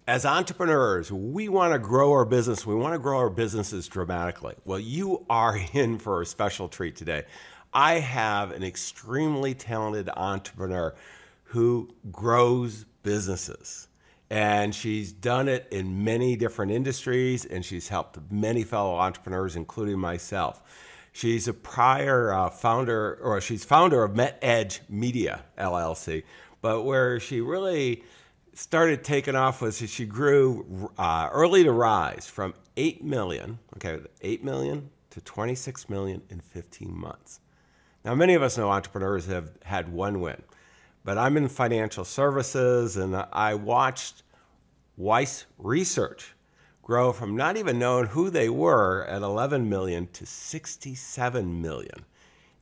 As entrepreneurs, we want to grow our business. We want to grow our businesses dramatically. Well, you are in for a special treat today. I have an extremely talented entrepreneur who grows businesses. And she's done it in many different industries, and she's helped many fellow entrepreneurs, including myself. She's a prior she's founder of MetEdge Media, LLC. But where she really started taking off was she grew early to rise from 8 million to 26 million in 15 months. Now, many of us know entrepreneurs have had one win, but I'm in financial services, and I watched Weiss Research grow from not even knowing who they were at 11 million to 67 million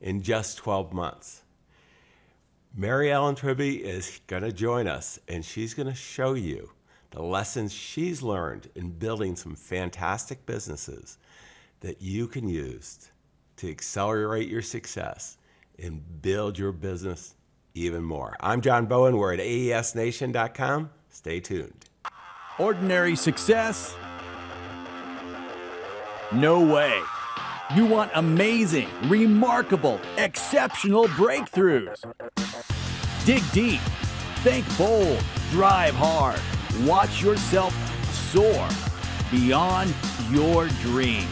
in just 12 months. MaryEllen Tribby is going to join us, and she's going to show you the lessons she's learned in building some fantastic businesses that you can use to accelerate your success and build your business even more. I'm John Bowen. We're at aesnation.com. Stay tuned. Ordinary success? No way. You want amazing, remarkable, exceptional breakthroughs. Dig deep, think bold, drive hard, watch yourself soar beyond your dreams.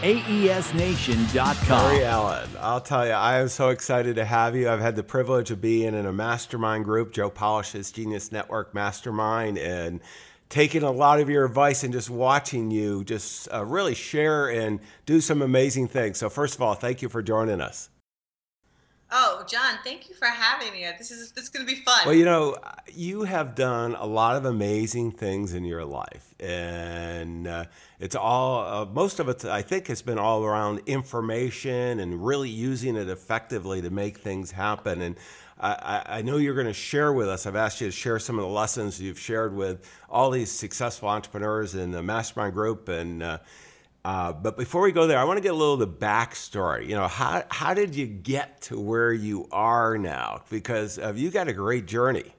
AESNation.com. MaryEllen, I'll tell you, I am so excited to have you. I've had the privilege of being in a mastermind group, Joe Polish's Genius Network Mastermind, and taking a lot of your advice and just watching you just really share and do some amazing things. So first of all, thank you for joining us. Oh, John, thank you for having me. This is going to be fun. Well, you know, you have done a lot of amazing things in your life, and it's all, most of it, I think, has been all around information and really using it effectively to make things happen. And I know you're going to share with us. I've asked you to share some of the lessons you've shared with all these successful entrepreneurs in the mastermind group. And but before we go there, I want to get a little of the backstory. You know, how did you get to where you are now? Because you got a great journey.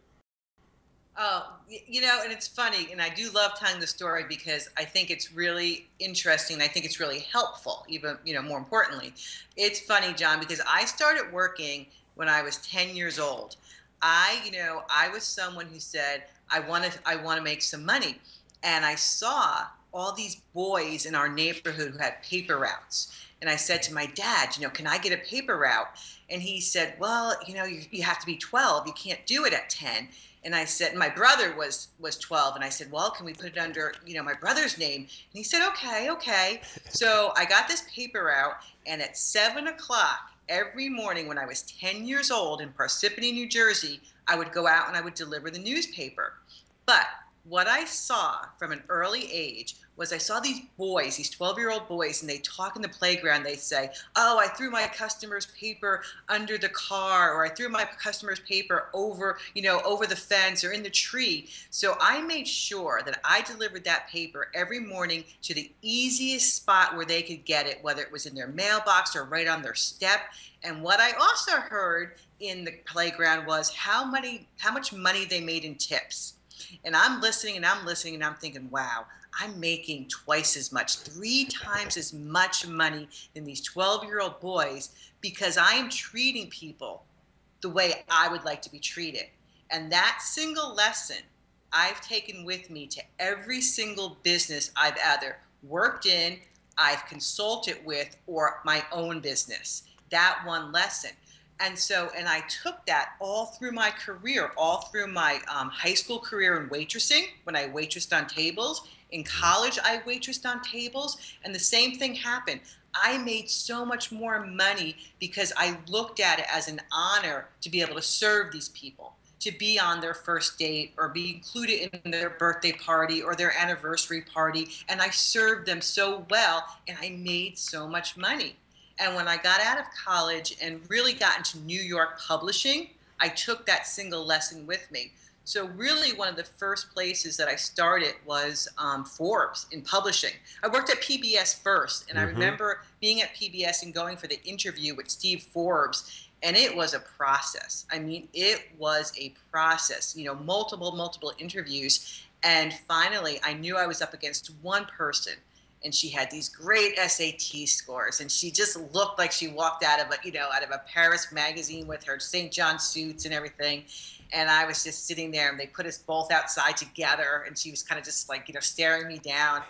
Oh, you know, and it's funny, and I do love telling the story because I think it's really interesting. I think it's really helpful, even, you know, more importantly. It's funny, John, because I started working when I was 10 years old. I was someone who said, I want to make some money. And I saw all these boys in our neighborhood who had paper routes. And I said to my dad, you know, can I get a paper route? And he said, well, you know, you have to be 12. You can't do it at 10. And I said, my brother was 12. And I said, well, can we put it under, you know, my brother's name? And he said, okay. So I got this paper route. And at 7 o'clock every morning when I was 10 years old in Parsippany, New Jersey, I would go out and I would deliver the newspaper. But what I saw from an early age was I saw these boys, these 12-year-old boys, and they talk in the playground. They say, oh, I threw my customer's paper under the car, or I threw my customer's paper over the fence or in the tree. So I made sure that I delivered that paper every morning to the easiest spot where they could get it, whether it was in their mailbox or right on their step. And what I also heard in the playground was how much money they made in tips. And I'm listening and I'm thinking, wow, I'm making twice as much, 3 times as much money than these 12-year-old boys because I am treating people the way I would like to be treated. And that single lesson I've taken with me to every single business I've either worked in, I've consulted with, or my own business. That one lesson. And I took that all through my career, all through my high school career in waitressing, when I waitressed on tables. In college, I waitressed on tables, and the same thing happened. I made so much more money because I looked at it as an honor to be able to serve these people, to be on their first date or be included in their birthday party or their anniversary party. And I served them so well, and I made so much money. And when I got out of college and really got into New York publishing, I took that single lesson with me. So really one of the first places that I started was Forbes in publishing. I worked at PBS first, and I remember being at PBS and going for the interview with Steve Forbes, and it was a process. I mean, it was a process, you know, multiple interviews. And finally, I knew I was up against one person, and she had these great SAT scores, and she just looked like she walked out of a Paris magazine with her St. John suits and everything. And I was just sitting there, and they put us both outside together, and she was kind of just like, staring me down.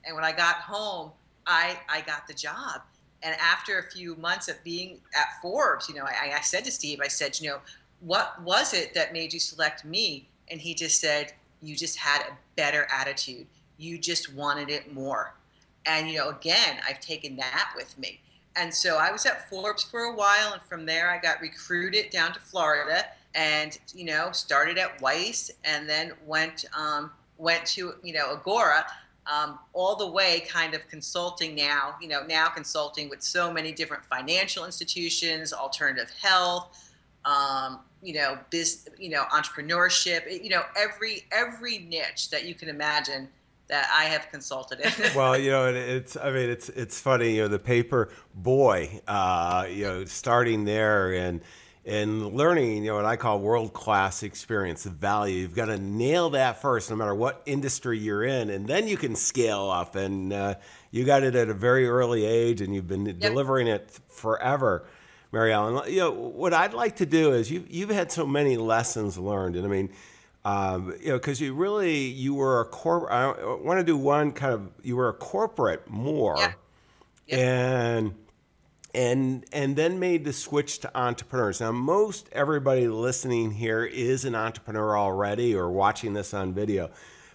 And when I got home, I got the job. And after a few months of being at Forbes, I said to Steve, I said, what was it that made you select me? And he just said, you just had a better attitude. You just wanted it more. And, again, I've taken that with me. And so I was at Forbes for a while. And from there, I got recruited down to Florida and, started at Weiss and then went to, Agora, all the way kind of consulting now consulting with so many different financial institutions, alternative health, entrepreneurship, every niche that you can imagine that I have consulted in. Well, it's funny, the paper boy, starting there and learning, what I call world-class experience, the value. You've got to nail that first, no matter what industry you're in, and then you can scale up. And you got it at a very early age, and you've been delivering it forever. MaryEllen, what I'd like to do is you've had so many lessons learned, and I mean, because you were a corporate. I want to do one kind of. You were a corporate more, and then made the switch to entrepreneurs. Now, most everybody listening here is an entrepreneur already, or watching this on video.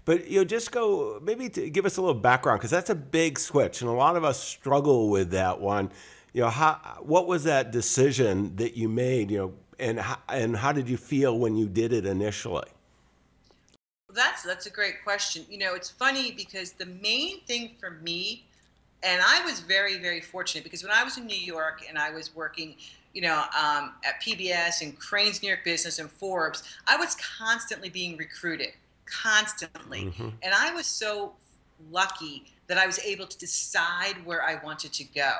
But just go maybe to give us a little background, because that's a big switch, and a lot of us struggle with that one. What was that decision that you made? And how did you feel when you did it initially? That's a great question. It's funny because the main thing for me, and I was very, very fortunate, because when I was in New York and I was working, at PBS and Crane's New York Business and Forbes, I was constantly being recruited, constantly. Mm-hmm. And I was so lucky that I was able to decide where I wanted to go.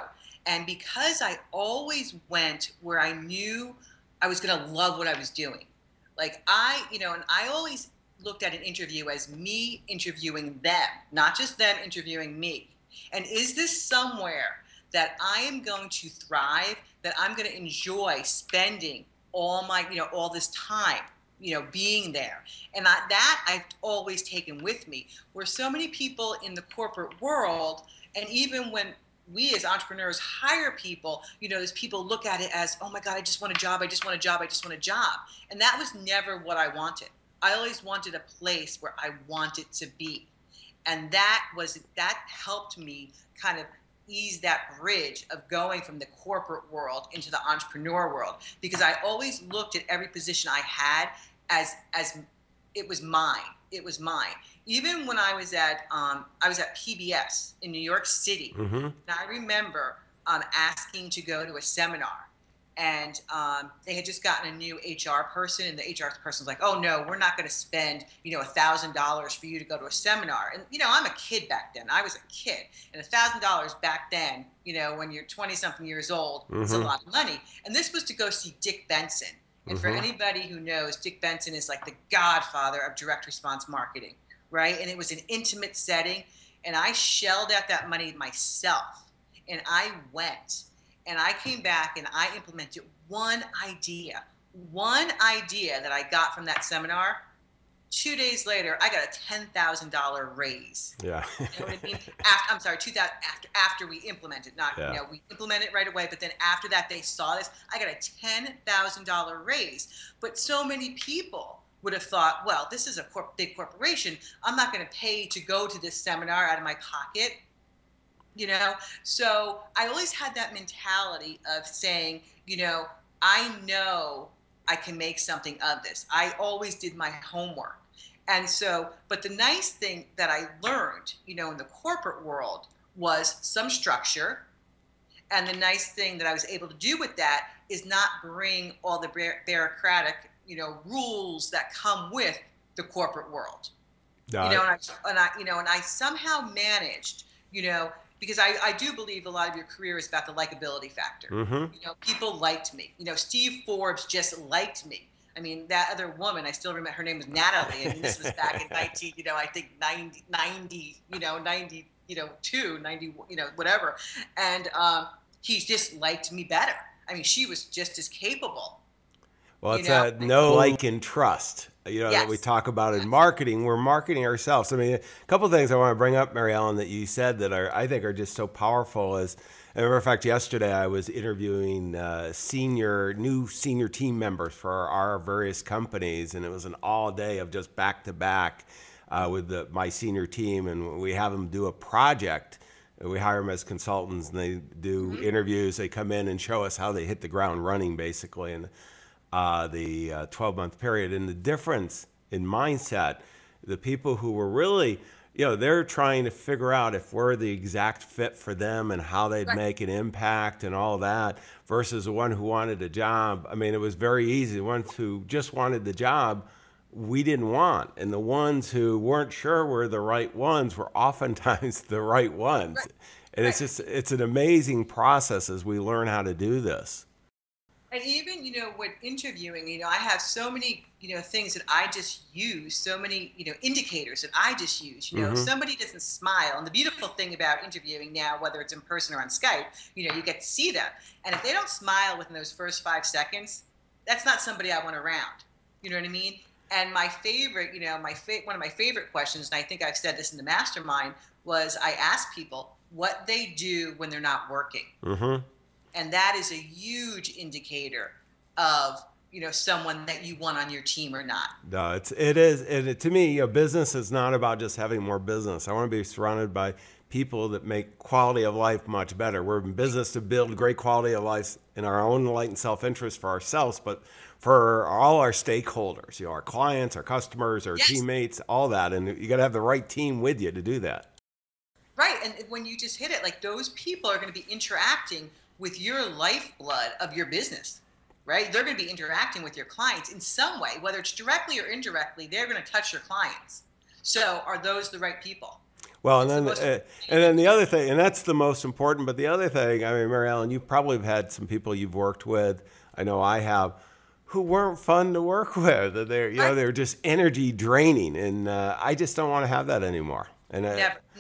And because I always went where I knew I was going to love what I was doing, and I always looked at an interview as me interviewing them, not just them interviewing me. And is this somewhere that I am going to thrive, that I'm going to enjoy spending all my, all this time, being there? And that I've always taken with me, where so many people in the corporate world, and even when we as entrepreneurs hire people, those people look at it as, oh my God, I just want a job, I just want a job, I just want a job. And that was never what I wanted. I always wanted a place where I wanted to be. And that helped me kind of ease that bridge of going from the corporate world into the entrepreneur world, because I always looked at every position I had as it was mine. It was mine. Even when I was at PBS in New York City, mm-hmm. and I remember asking to go to a seminar, and they had just gotten a new HR person, and the HR person was like, "Oh no, we're not going to spend $1,000 for you to go to a seminar." And I'm a kid back then. I was a kid, and $1,000 back then, when you're 20-something years old, mm-hmm. is a lot of money. And this was to go see Dick Benson. And mm-hmm. for anybody who knows, Dick Benson is like the godfather of direct response marketing, right? And it was an intimate setting, and I shelled out that money myself, and I went. And I came back and I implemented one idea that I got from that seminar. 2 days later, I got a $10,000 raise. Yeah. You know what I mean? After we implemented, we implemented it right away, but then after that, they saw this. I got a $10,000 raise. But so many people would have thought, well, this is a big corporation. I'm not going to pay to go to this seminar out of my pocket. So I always had that mentality of saying, I know I can make something of this. I always did my homework. And so, but the nice thing that I learned, in the corporate world was some structure. And the nice thing that I was able to do with that is not bring all the bureaucratic, rules that come with the corporate world. And I somehow managed, because I do believe a lot of your career is about the likability factor. Mm-hmm. People liked me. Steve Forbes just liked me. I mean, that other woman, I still remember her name was Natalie. And this was back in 19, I think 90, 90, 2, 90, whatever. And he just liked me better. I mean, she was just as capable. Well, it's that know, like, and trust, that we talk about in marketing. We're marketing ourselves. I mean, a couple of things I want to bring up, MaryEllen, that you said that I think are just so powerful is, as a matter of fact, yesterday I was interviewing new senior team members for our various companies, and it was an all day of just back to back with my senior team, and we have them do a project. We hire them as consultants, and they do interviews. They come in and show us how they hit the ground running, basically, and the 12-month period. And the difference in mindset, the people who were really, they're trying to figure out if we're the exact fit for them and how they'd make an impact and all that, versus the one who wanted a job. I mean, it was very easy. The ones who just wanted the job, we didn't want. And the ones who weren't sure were the right ones were oftentimes the right ones. And it's an amazing process as we learn how to do this. And even, when interviewing, I have so many, things that I just use, so many, indicators that I just use. If somebody doesn't smile, and the beautiful thing about interviewing now, whether it's in person or on Skype, you get to see them. And if they don't smile within those first 5 seconds, that's not somebody I want around. You know what I mean? And my favorite, one of my favorite questions, and I think I've said this in the mastermind, was I ask people what they do when they're not working. And that is a huge indicator of, someone that you want on your team or not. No, it is. And to me, business is not about just having more business. I want to be surrounded by people that make quality of life much better. We're in business to build great quality of life in our own light and self-interest for ourselves, but for all our stakeholders, our clients, our customers, our teammates, all that. And you got to have the right team with you to do that. Right. And when you just hit it, like, those people are going to be interacting with your lifeblood of your business, right? They're going to be interacting with your clients in some way, whether it's directly or indirectly. They're going to touch your clients. So are those the right people? Well, and then the other thing, and that's the most important, but the other thing, I mean, MaryEllen, you probably have had some people you've worked with, I know I have, who weren't fun to work with. They're just energy draining, and I just don't want to have that anymore. And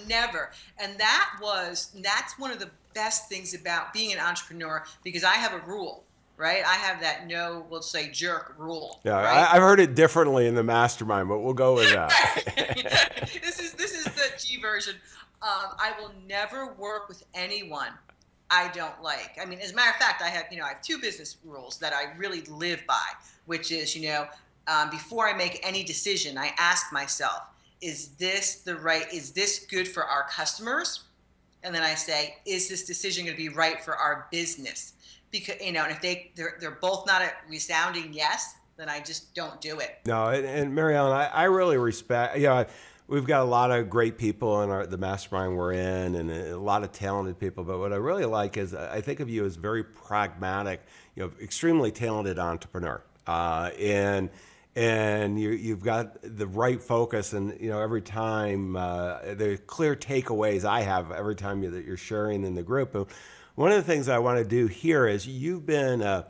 never. And that's one of the best things about being an entrepreneur, because I have a rule, right? I have that we'll say jerk rule. Yeah, right? I've heard it differently in the mastermind, but we'll go with that. This is the G version. I will never work with anyone I don't like. I mean, as a matter of fact, I have 2 business rules that I really live by, which is, before I make any decision, I ask myself, is this good for our customers? And then I say, is this decision going to be right for our business? Because, and if they're both not a resounding yes, then I just don't do it. No, and MaryEllen, I really respect, we've got a lot of great people in the mastermind we're in, and a lot of talented people. But what I really like is I think of you as very pragmatic, extremely talented entrepreneur. And you've got the right focus, and every time the clear takeaways I have every time that you're sharing in the group. And one of the things I want to do here is you've been a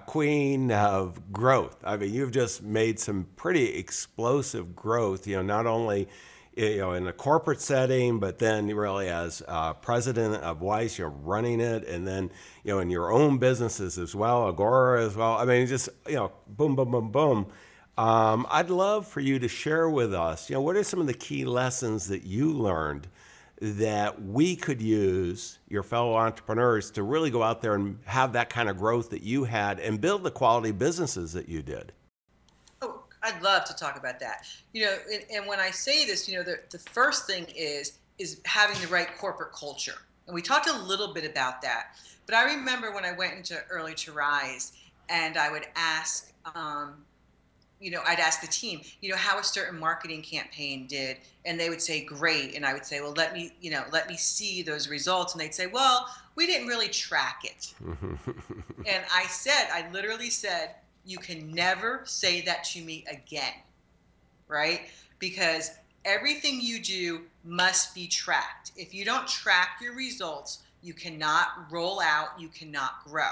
queen of growth. I mean, you've just made some pretty explosive growth. Not only in a corporate setting, but then really as president of Weiss, you're running it, and then in your own businesses as well, Agora as well. I mean, just boom, boom, boom, boom. I'd love for you to share with us, what are some of the key lessons that you learned that we could use, your fellow entrepreneurs, to really go out there and have that kind of growth that you had and build the quality businesses that you did? I'd love to talk about that. And when I say this, the first thing is having the right corporate culture. And we talked a little bit about that. But I remember when I went into Early to Rise, and I would ask, I'd ask the team, how a certain marketing campaign did, and they would say, great. And I would say, well, let me see those results. And they'd say, well, we didn't really track it. And I literally said, you can never say that to me again, right? Because everything you do must be tracked. If you don't track your results, you cannot roll out, you cannot grow,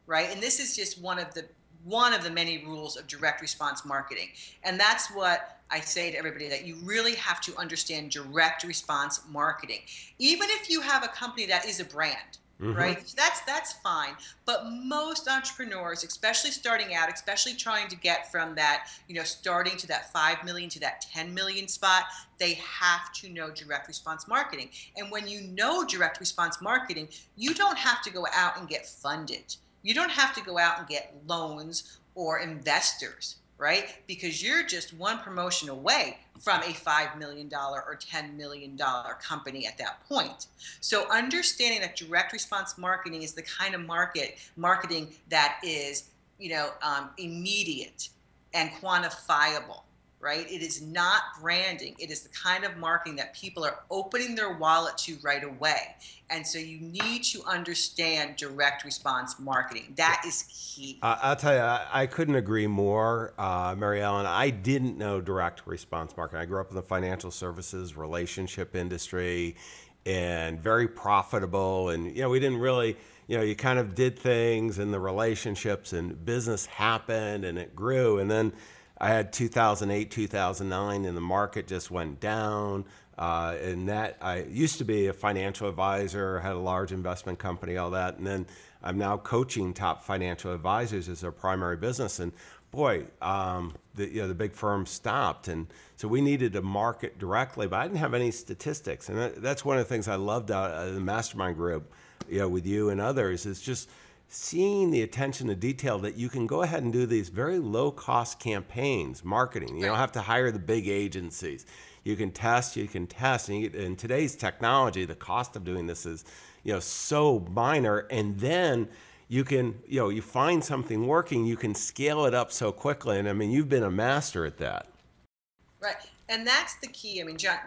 right? And this is just one of the one of the many rules of direct response marketing. And that's what I say to everybody, that you really have to understand direct response marketing. Even if you have a company that is a brand, right? That's fine. But most entrepreneurs, especially starting out, especially trying to get from that, starting to that 5 million to that 10 million spot, they have to know direct response marketing. And when you know direct response marketing, you don't have to go out and get funded. You don't have to go out and get loans or investors, right? Because you're just one promotion away from a $5 million or $10 million company at that point. So understanding that direct response marketing is the kind of marketing that is, immediate and quantifiable, right? It is not branding. It is the kind of marketing that people are opening their wallet to right away. And so you need to understand direct response marketing. That is key. I'll tell you, I couldn't agree more, MaryEllen. I didn't know direct response marketing. I grew up in the financial services relationship industry, and very profitable. And, we didn't really, you kind of did things in the relationships, and business happened and it grew. And then I had 2008, 2009, and the market just went down. And that I used to be a financial advisor, had a large investment company, all that. And then I'm now coaching top financial advisors as their primary business. And boy, the big firms stopped. And so we needed to market directly, but I didn't have any statistics. And that's one of the things I loved out of the mastermind group, with you and others, is just seeing the attention to detail that you can go ahead and do these very low-cost campaigns, marketing. You don't have to hire the big agencies. You can test. And in today's technology, the cost of doing this is, so minor. And then you can, you find something working, you can scale it up so quickly. And I mean, you've been a master at that. Right. And that's the key. I mean, John,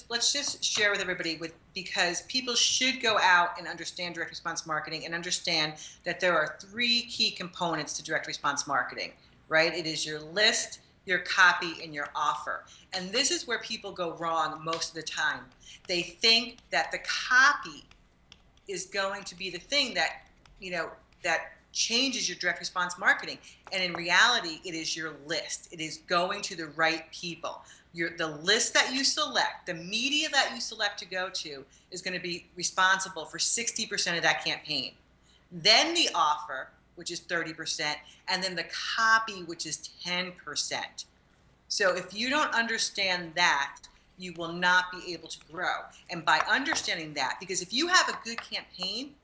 let's just share with everybody, because people should go out and understand direct response marketing and understand that there are 3 key components to direct response marketing, right? It is your list, your copy, and your offer. And this is where people go wrong most of the time. They think that the copy is going to be the thing that, that changes your direct response marketing. And in reality, it is your list. It is going to the right people. The list that you select, the media that you select to go to, is going to be responsible for 60% of that campaign. Then the offer, which is 30%, and then the copy, which is 10%. So if you don't understand that, you will not be able to grow. And by understanding that, because if you have a good campaign,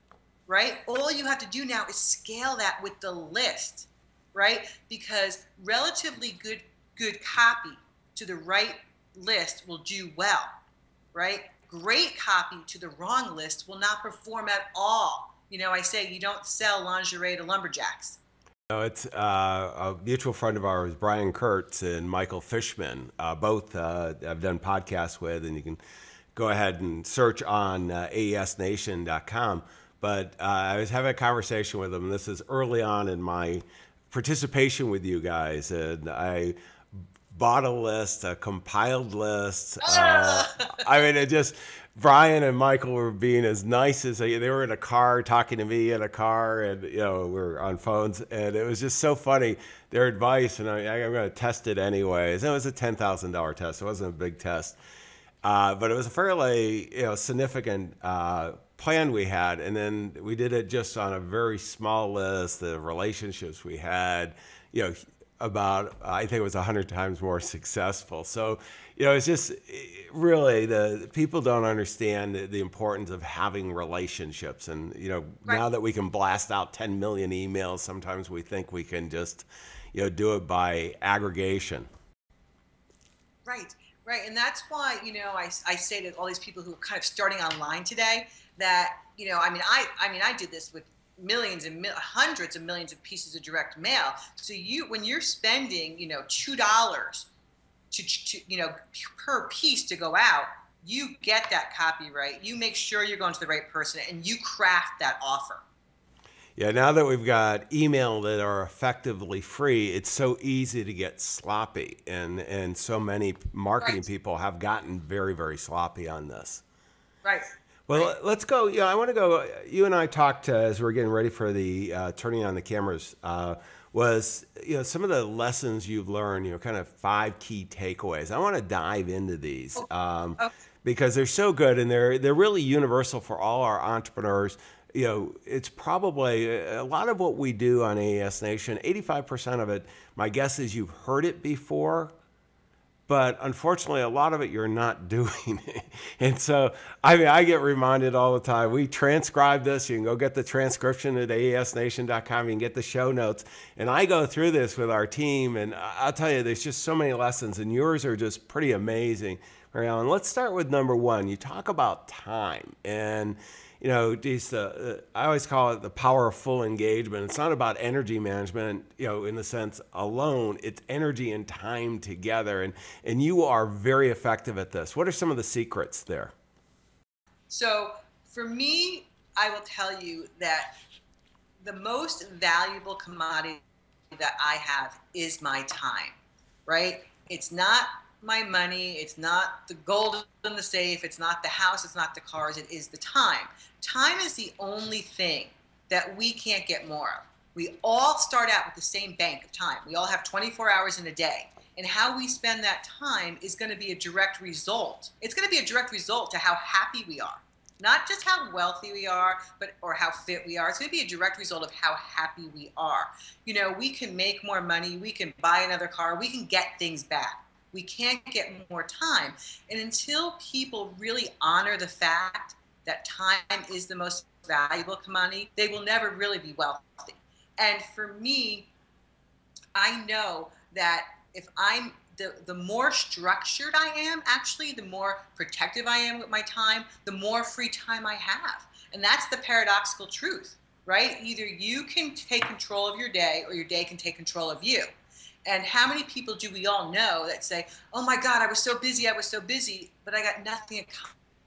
right, all you have to do now is scale that with the list, right? Because relatively good copy to the right list will do well, right? Great copy to the wrong list will not perform at all. I say you don't sell lingerie to lumberjacks. It's a mutual friend of ours, Brian Kurtz and Michael Fishman, both I've done podcasts with, and you can go ahead and search on aesnation.com. But I was having a conversation with them, and this is early on in my participation with you guys, and I bought a list, a compiled list. Brian and Michael were being as nice as they were in a car, talking to me in a car, and we're on phones, and it was just so funny, their advice, and I'm going to test it anyways. It was a $10,000 test. It wasn't a big test, but it was a fairly significant plan we had, and then we did it just on a very small list. The relationships we had, about, I think it was 100 times more successful. So, it's just really the people don't understand the importance of having relationships. And, now that we can blast out 10 million emails, sometimes we think we can just, do it by aggregation. Right. And that's why, I say to all these people who are kind of starting online today that, I did this with millions and hundreds of millions of pieces of direct mail. So when you're spending, $2 to per piece to go out, you get that copyright. You make sure you're going to the right person, and you craft that offer. Yeah, now that we've got email that are effectively free, it's so easy to get sloppy, and so many marketing people have gotten very, very sloppy on this. Right. Well, let's go. I want to go. You and I talked as we're getting ready for the turning on the cameras. was, some of the lessons you've learned, kind of 5 key takeaways. I want to dive into these because they're so good, and they're really universal for all our entrepreneurs. It's probably a lot of what we do on AES Nation, 85% of it, my guess is you've heard it before, but unfortunately, a lot of it you're not doing. And so, I get reminded all the time. We transcribe this. You can go get the transcription at aesnation.com. You can get the show notes. And I go through this with our team, and I'll tell you, there's just so many lessons, and yours are just pretty amazing, MaryEllen. Let's start with number 1. You talk about time, and I always call it the power of full engagement. It's not about energy management, in the sense alone. It's energy and time together. And you are very effective at this. What are some of the secrets there? So for me, I will tell you that the most valuable commodity that I have is my time, right? It's not my money, it's not the gold in the safe, it's not the house, it's not the cars, it is the time. Time is the only thing that we can't get more of. We all start out with the same bank of time. We all have 24 hours in a day. And how we spend that time is going to be a direct result. It's going to be a direct result to how happy we are. Not just how wealthy we are, or how fit we are. It's going to be a direct result of how happy we are. We can make more money, we can buy another car, we can get things back. We can't get more time. And until people really honor the fact that time is the most valuable commodity, they will never really be wealthy. And for me, I know that if I'm the more structured I am, actually, the more protective I am with my time, the more free time I have. And that's the paradoxical truth, right? Either you can take control of your day, or your day can take control of you. And how many people do we all know that say, oh my God, I was so busy, but I got nothing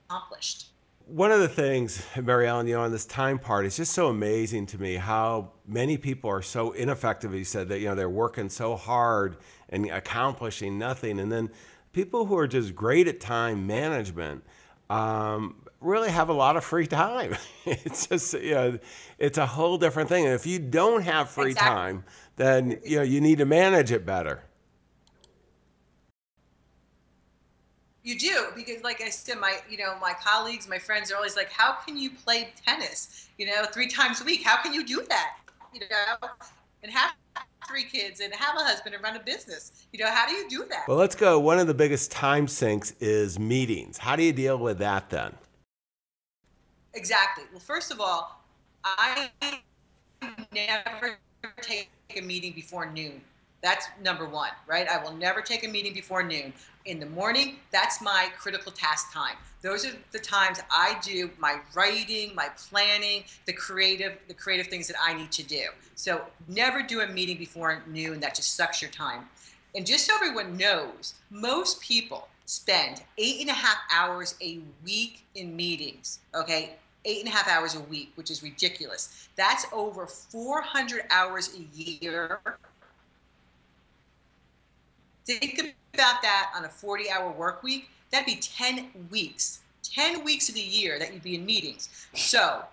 accomplished? One of the things, MaryEllen, on this time part, is just so amazing to me how many people are so ineffective. You said that, they're working so hard and accomplishing nothing. And then people who are just great at time management really have a lot of free time. It's just, it's a whole different thing. And if you don't have free time, then you need to manage it better. You do, because like I said, my colleagues, my friends are always like, how can you play tennis, 3 times a week? How can you do that? And have 3 kids and have a husband and run a business. How do you do that? Well, let's go. One of the biggest time sinks is meetings. How do you deal with that then? Exactly. Well, first of all, I never take a meeting before noon. That's number 1, right? I will never take a meeting before noon. In the morning, that's my critical task time. Those are the times I do my writing, my planning, the creative things that I need to do. So never do a meeting before noon. That just sucks your time. And just so everyone knows, most people spend 8.5 hours a week in meetings, okay? 8.5 hours a week, which is ridiculous. That's over 400 hours a year. Think about that on a 40-hour work week. That'd be 10 weeks. 10 weeks of the year that you'd be in meetings. So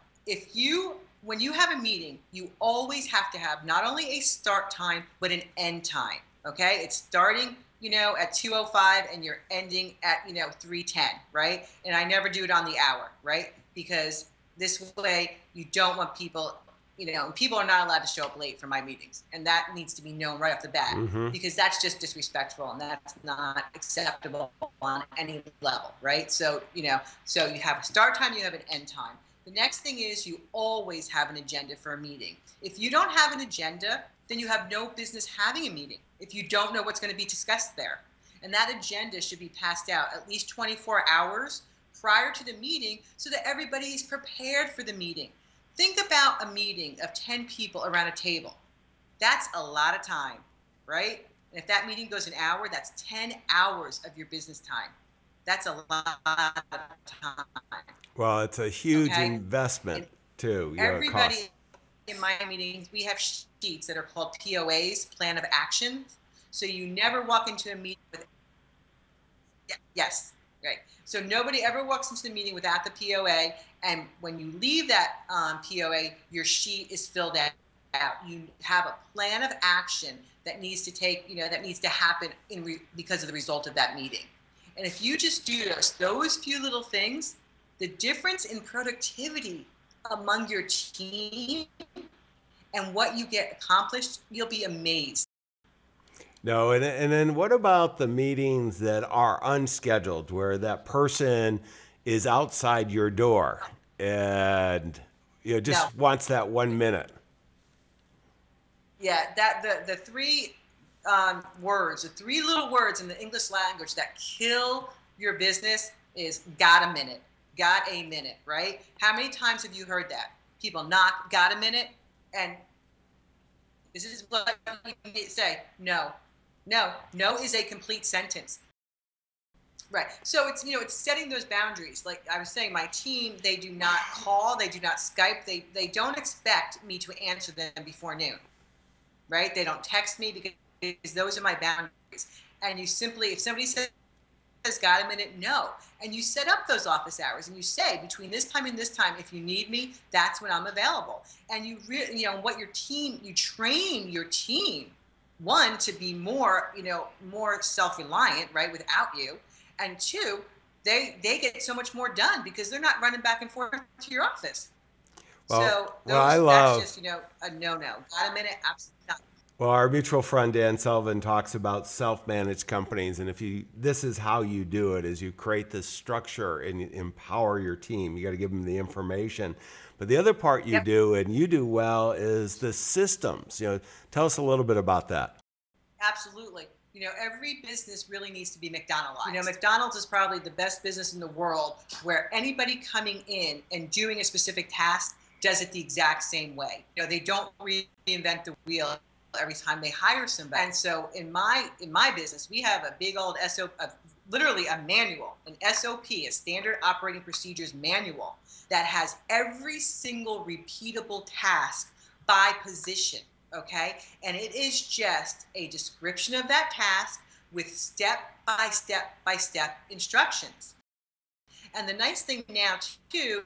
when you have a meeting, you always have to have not only a start time, but an end time, okay? It's starting, at 2:05 and you're ending at, 3:10, right? And I never do it on the hour, right? Because this way you don't want people, people are not allowed to show up late for my meetings. And that needs to be known right off the bat, because that's just disrespectful and that's not acceptable on any level, right? So, so you have a start time, you have an end time. The next thing is you always have an agenda for a meeting. If you don't have an agenda, then you have no business having a meeting if you don't know what's going to be discussed there. And that agenda should be passed out at least 24 hours prior to the meeting so that everybody is prepared for the meeting. Think about a meeting of 10 people around a table. That's a lot of time, right? And if that meeting goes an hour, that's 10 hours of your business time. That's a lot of time. Well, it's a huge investment too. Everybody in my meetings, we have sheets that are called POAs, plan of action. So you never walk into a meeting with, yes, right. So nobody ever walks into the meeting without the POA. And when you leave that POA, your sheet is filled out. You have a plan of action that needs to that needs to happen because of the result of that meeting. And if you just do those few little things, the difference in productivity among your team and what you get accomplished, you'll be amazed. No, and then what about the meetings that are unscheduled, where that person is outside your door and just wants that 1 minute? Yeah, that the three words, the three little words in the English language that kill your business is got a minute, right? How many times have you heard that? People knock, got a minute, and this is what you say, no is a complete sentence. Right. So it's, it's setting those boundaries. Like I was saying, my team, they do not call, they do not Skype, they don't expect me to answer them before noon. Right? They don't text me because those are my boundaries. And you simply, if somebody says, got a minute, no. And you set up those office hours and you say between this time and this time, if you need me, that's when I'm available. And you really, what your team, you train your team, one, to be more, more self-reliant, right, without you. And two, they get so much more done because they're not running back and forth to your office. That's just, a no-no. Got a minute? Absolutely not. Well, our mutual friend Dan Sullivan talks about self-managed companies, and this is how you do it: is you create this structure and you empower your team. You got to give them the information, but the other part you do, and you do well, is the systems. Tell us a little bit about that. Absolutely. Every business really needs to be McDonaldized. McDonald's is probably the best business in the world where anybody coming in and doing a specific task does it the exact same way. They don't reinvent the wheel every time they hire somebody. And so in my business, we have a big old SOP, literally a manual, an SOP, a standard operating procedures manual that has every single repeatable task by position. Okay. And it is just a description of that task with step-by-step instructions. And the nice thing now too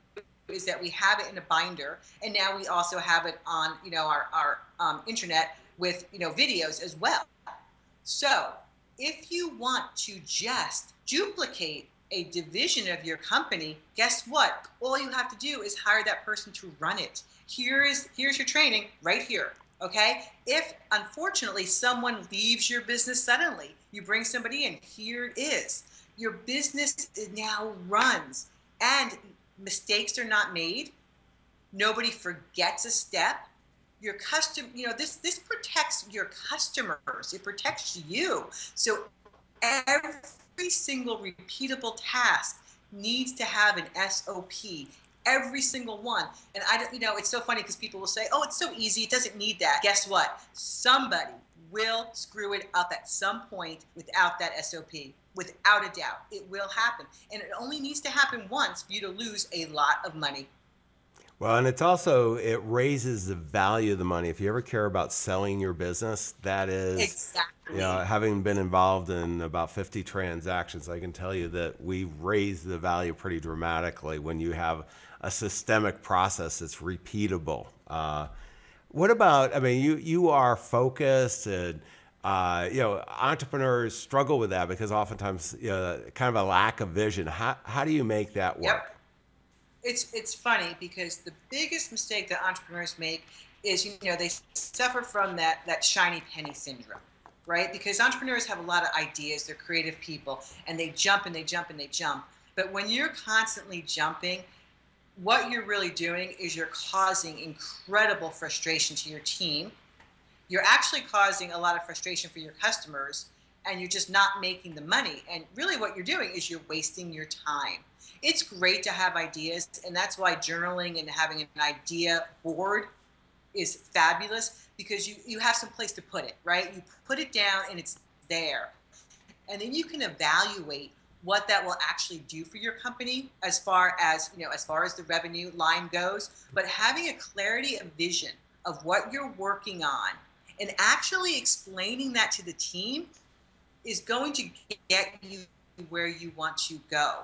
is that we have it in a binder, and now we also have it on, our internet with, videos as well. So if you want to just duplicate a division of your company, guess what? All you have to do is hire that person to run it. Here's your training right here. Okay. If unfortunately someone leaves your business suddenly, you bring somebody in, here it is. Your business now runs and mistakes are not made. Nobody forgets a step. Your this protects your customers. It protects you. So every single repeatable task needs to have an SOP. Every single one. And it's so funny because people will say, oh, it's so easy, it doesn't need that. Guess what? Somebody will screw it up at some point without that SOP. Without a doubt, it will happen. And it only needs to happen once for you to lose a lot of money. Well, and it raises the value of the money. If you ever care about selling your business, that is exactly. Having been involved in about 50 transactions, I can tell you that we raise the value pretty dramatically when you have a systemic process that's repeatable. What about, you are focused, and entrepreneurs struggle with that because oftentimes kind of a lack of vision. How do you make that work? Yep. It's funny because the biggest mistake that entrepreneurs make is, they suffer from that shiny penny syndrome, right? Because entrepreneurs have a lot of ideas, they're creative people, and they jump and they jump and they jump. But when you're constantly jumping, what you're really doing is you're causing incredible frustration to your team. You're actually causing a lot of frustration for your customers, and you're just not making the money. And really what you're doing is you're wasting your time. It's great to have ideas, and that's why journaling and having an idea board is fabulous, because you have some place to put it, right? You put it down and it's there. And then you can evaluate what that will actually do for your company as far as the revenue line goes. But having a clarity of vision of what you're working on and actually explaining that to the team is going to get you where you want to go.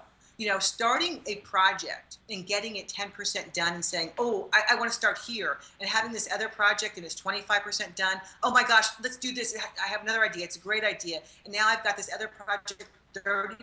Starting a project and getting it 10% done and saying, oh, I want to start here, and having this other project and it's 25% done. Oh my gosh, let's do this. I have another idea. It's a great idea. And now I've got this other project 30%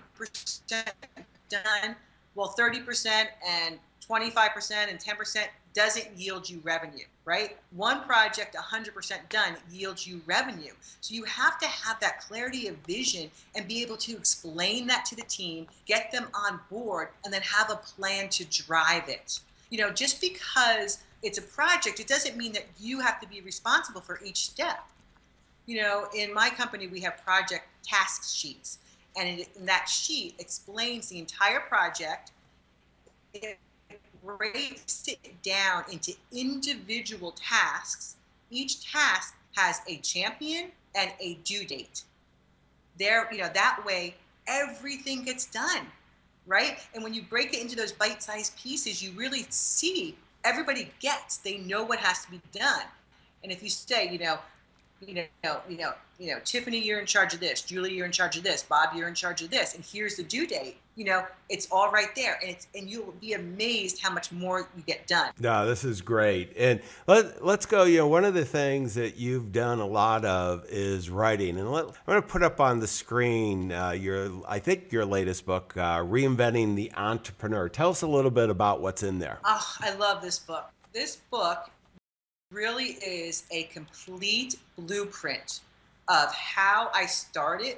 done. Well, 30% and 25% and 10% doesn't yield you revenue, right? One project 100% done yields you revenue. So you have to have that clarity of vision and be able to explain that to the team, get them on board, and then have a plan to drive it. Just because it's a project, it doesn't mean that you have to be responsible for each step. In my company, we have project task sheets, and that sheet explains the entire project. It breaks it down into individual tasks. Each task has a champion and a due date. That way everything gets done, right? And when you break it into those bite-sized pieces, you really see everybody gets, they know what has to be done. And if you say, Tiffany, you're in charge of this. Julie, you're in charge of this. Bob, you're in charge of this. And here's the due date. It's all right there. And you'll be amazed how much more you get done. No, this is great. And let's go. One of the things that you've done a lot of is writing. And I'm going to put up on the screen I think your latest book, Reinventing the Entrepreneur. Tell us a little bit about what's in there. Oh, I love this book. This book really is a complete blueprint of how I started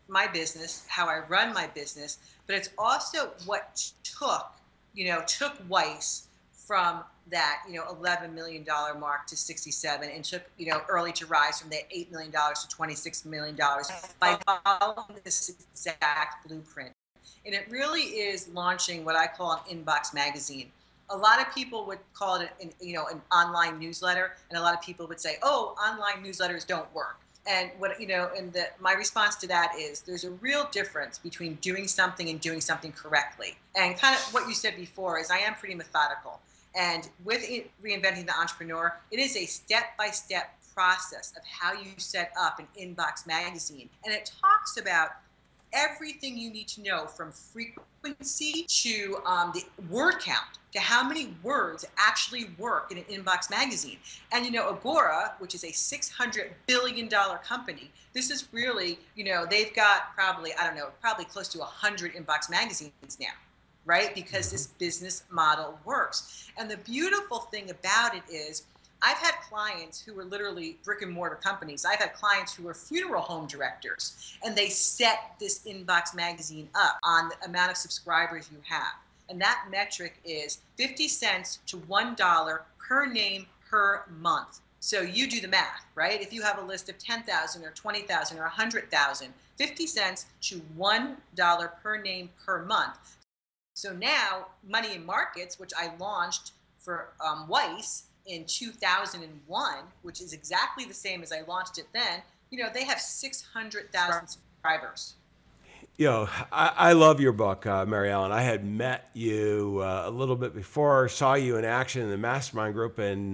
my business, how I run my business, but it's also what took Weiss from that, $11 million mark to 67, and took, Early to rise from that $8 million to $26 million by following this exact blueprint. And it really is launching what I call an inbox magazine. A lot of people would call it an online newsletter, and a lot of people would say, oh, online newsletters don't work. And my response to that is there's a real difference between doing something and doing something correctly. And kind of what you said before is I am pretty methodical. And with Reinventing the Entrepreneur, it is a step-by-step process of how you set up an inbox magazine. And it talks about everything you need to know, from frequency to the word count, to how many words actually work in an inbox magazine. And Agora, which is a $600 billion company, this is really, they've got probably close to 100 inbox magazines now, right? Because this business model works. And the beautiful thing about it is I've had clients who were literally brick and mortar companies. I've had clients who were funeral home directors, and they set this inbox magazine up on the amount of subscribers you have. And that metric is 50 cents to $1 per name per month. So you do the math, right? If you have a list of 10,000 or 20,000 or 100,000, 50 cents to $1 per name per month. So now Money in Markets, which I launched for Weiss in 2001, which is exactly the same as I launched it then, they have 600,000 subscribers. I love your book, MaryEllen. I had met you a little bit before, saw you in action in the mastermind group, and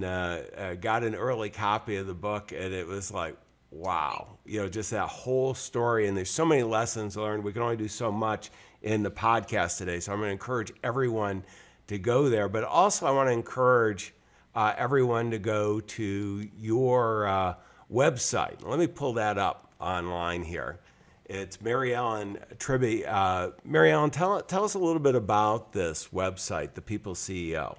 got an early copy of the book, and it was like, wow, just that whole story. And there's so many lessons learned. We can only do so much in the podcast today. So I'm going to encourage everyone to go there. But also I want to encourage everyone to go to your website. Let me pull that up online here. It's MaryEllen Tribby. MaryEllen, tell us a little bit about this website, The People's CEO.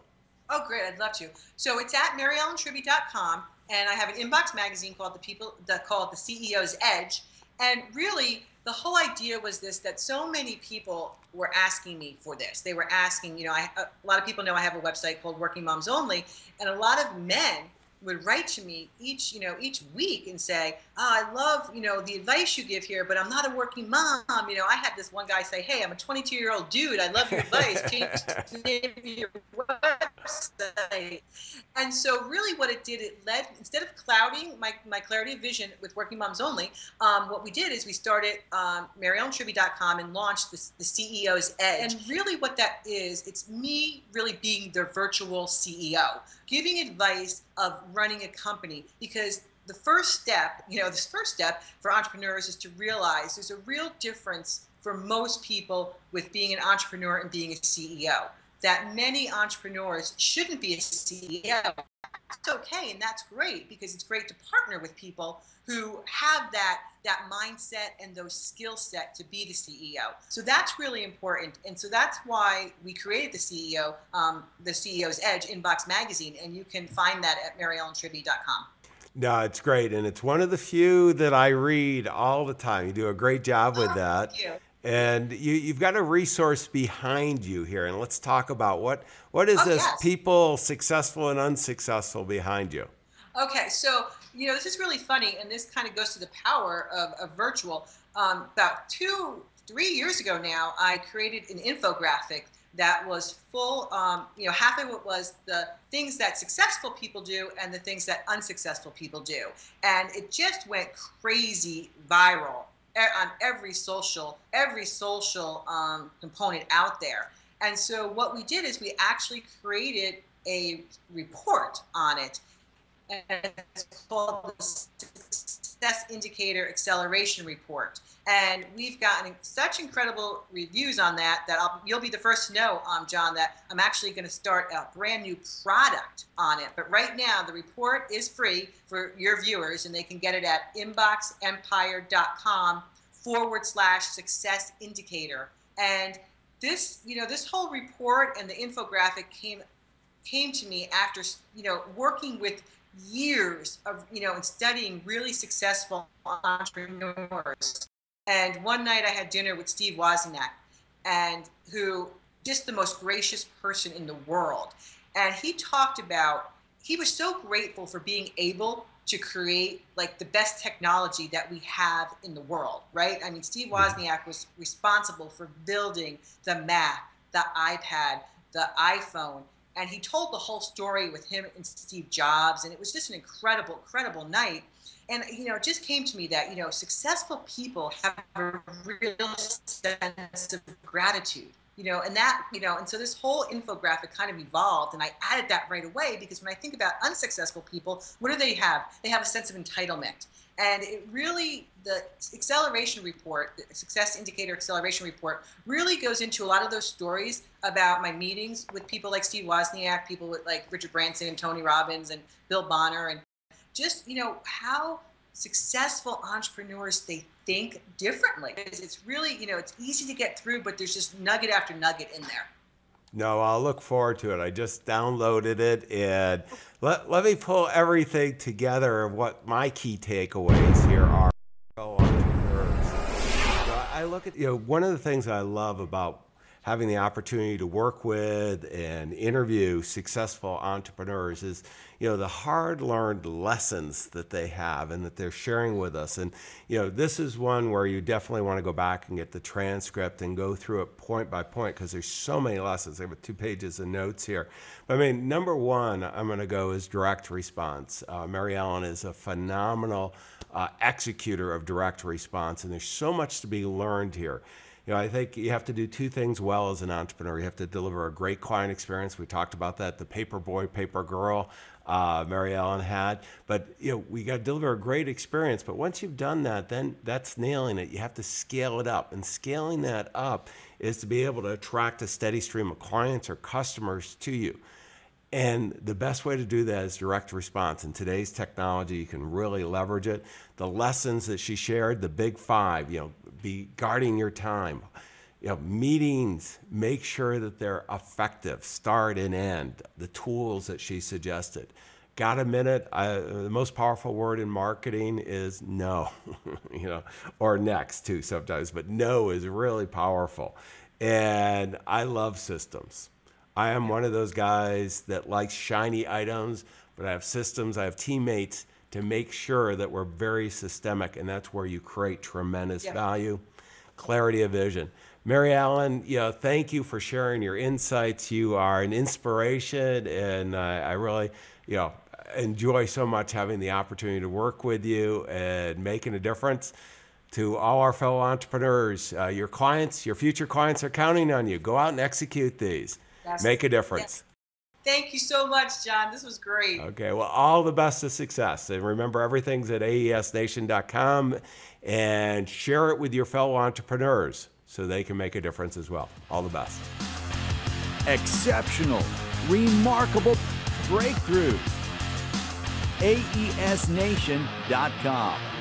Oh, great. I'd love to. So it's at MaryEllenTribby.com, and I have an inbox magazine called The CEO's Edge. And really, the whole idea was this, that so many people were asking me for this. They were asking, a lot of people know I have a website called Working Moms Only, and a lot of men would write to me each week and say, oh, I love, the advice you give here, but I'm not a working mom. I had this one guy say, hey, I'm a 22-year-old dude. I love your advice. Change the name of your website. And so really what it did, it led, instead of clouding my clarity of vision with Working Moms Only, what we did is we started MaryEllenTribby.com and launched the CEO's Edge. And really what that is, it's me really being their virtual CEO, giving advice of running a company, because this first step for entrepreneurs is to realize there's a real difference for most people with being an entrepreneur and being a CEO. That many entrepreneurs shouldn't be a CEO. That's okay, and that's great, because it's great to partner with people who have that mindset and those skill set to be the CEO. So that's really important, and so that's why we created the CEO's Edge Inbox magazine, and you can find that at MaryEllenTribby.com. No, it's great, and it's one of the few that I read all the time. You do a great job with that. Thank you. And you've got a resource behind you here, and let's talk about what is this Yes. people successful and unsuccessful behind you. Okay, so this is really funny, and this kind of goes to the power of virtual. About 2-3 years ago now, I created an infographic that was full. Half of it was the things that successful people do and the things that unsuccessful people do, and it just went crazy viral on every social component out there. And so what we did is we actually created a report on it, and it's called the Success Indicator Acceleration Report. And we've gotten such incredible reviews on that you'll be the first to know, John, that I'm actually going to start a brand new product on it. But right now, the report is free for your viewers, and they can get it at inboxempire.com/success indicator. And this whole report and the infographic came to me after, working with years of, and studying really successful entrepreneurs. And one night I had dinner with Steve Wozniak, and who just the most gracious person in the world. And he talked about, he was so grateful for being able to create like the best technology that we have in the world, right? I mean, Steve Wozniak was responsible for building the Mac, the iPad, the iPhone. And he told the whole story with him and Steve Jobs. And it was just an incredible night. And, it just came to me that, successful people have a real sense of gratitude, and so this whole infographic kind of evolved, and I added that right away, because when I think about unsuccessful people, what do they have? They have a sense of entitlement. And it really, the acceleration report, the Success Indicator Acceleration Report, really goes into a lot of those stories about my meetings with people like Steve Wozniak, people with like Richard Branson and Tony Robbins and Bill Bonner, and just, how successful entrepreneurs, they think differently. It's really, it's easy to get through, but there's just nugget after nugget in there. No, I'll look forward to it. I just downloaded it, and let me pull everything together of what my key takeaways here are. Fellow entrepreneurs. I look at, one of the things I love about having the opportunity to work with and interview successful entrepreneurs is, the hard-learned lessons that they have and that they're sharing with us. And, this is one where you definitely want to go back and get the transcript and go through it point by point, because there's so many lessons. I have 2 pages of notes here. But, I mean, number one, I'm going to go is direct response. MaryEllen is a phenomenal executor of direct response, and there's so much to be learned here. I think you have to do 2 things well as an entrepreneur. You have to deliver a great client experience. We talked about that, the paper boy, paper girl MaryEllen had. But, we got to deliver a great experience. But once you've done that, then that's nailing it. You have to scale it up. And scaling that up is to be able to attract a steady stream of clients or customers to you. And the best way to do that is direct response. In today's technology, you can really leverage it. The lessons that she shared, the big 5, be guarding your time. Meetings, make sure that they're effective, start and end. The tools that she suggested. Got a minute? The most powerful word in marketing is no, or next too sometimes, but no is really powerful. And I love systems. I am one of those guys that likes shiny items, but I have systems, I have teammates to make sure that we're very systemic, and that's where you create tremendous value, clarity of vision. MaryEllen, thank you for sharing your insights. You are an inspiration, and I really, enjoy so much having the opportunity to work with you and making a difference to all our fellow entrepreneurs. Your clients, your future clients are counting on you. Go out and execute these. Make a difference. Yes. Thank you so much, John. This was great. Okay, well, all the best of success. And remember, everything's at aesnation.com, and share it with your fellow entrepreneurs. so they can make a difference as well. All the best. Exceptional, remarkable breakthroughs. AESNation.com.